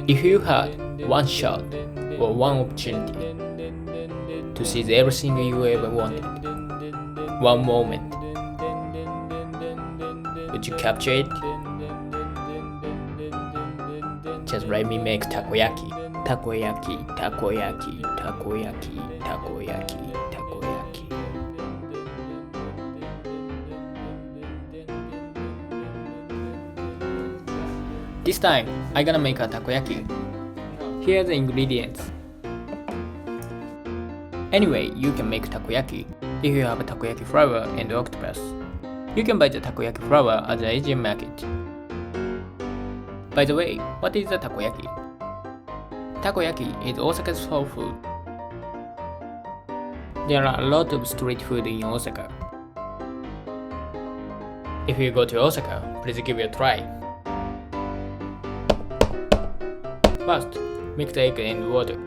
If you had one shot or one opportunity to seize everything you ever wanted, one moment, would you capture it? Just let me make takoyaki. Takoyaki, takoyaki, takoyaki, takoyaki, takoyaki. This time, I'm gonna make a takoyaki. Here are the ingredients. Anyway, you can make takoyaki if you have a takoyaki flour and octopus. You can buy the takoyaki flour at the Asian market. By the way, what is a takoyaki? Takoyaki is Osaka's soul food. There are a lot of street food in Osaka. If you go to Osaka, please give it a try. First, mix the egg and water.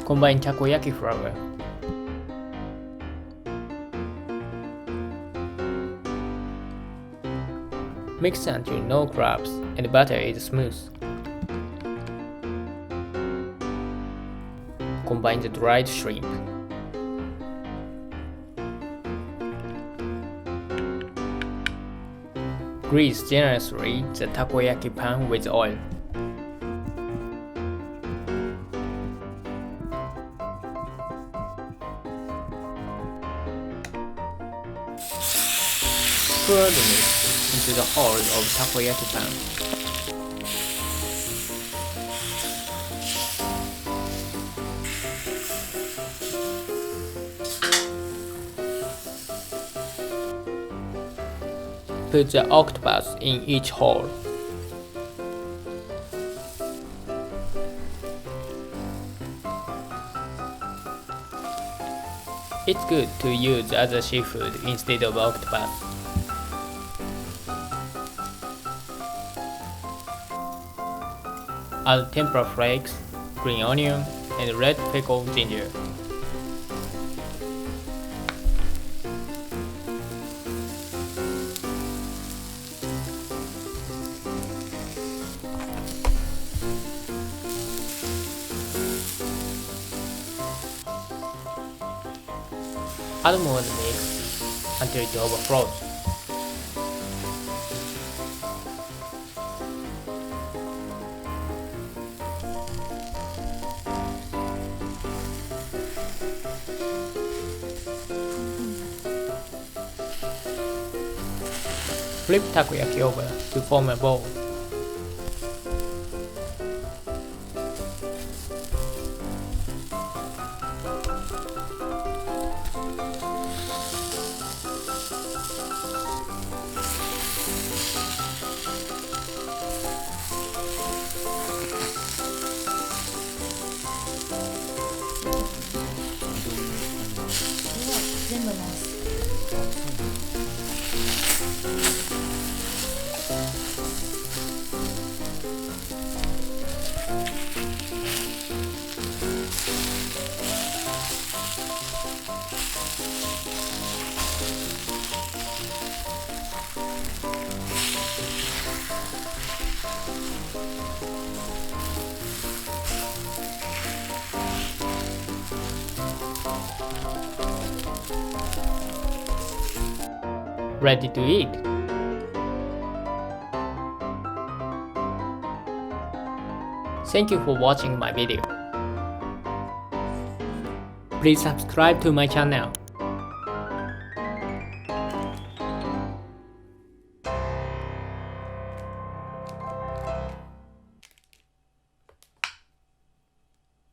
Combine takoyaki flour. Mix until no crabs and butter is smooth. Combine the dried shrimp. Grease generously the takoyaki pan with oil. Pour the mix into the hole of takoyaki pan. Put the octopus in each hole. It's good to use other seafood instead of octopus. Add tempura flakes, green onion, and red pickled ginger. Add more of the mix until it overflows. Flip takoyaki over to form a bowl. Ready to eat. Thank you for watching my video. Please subscribe to my channel.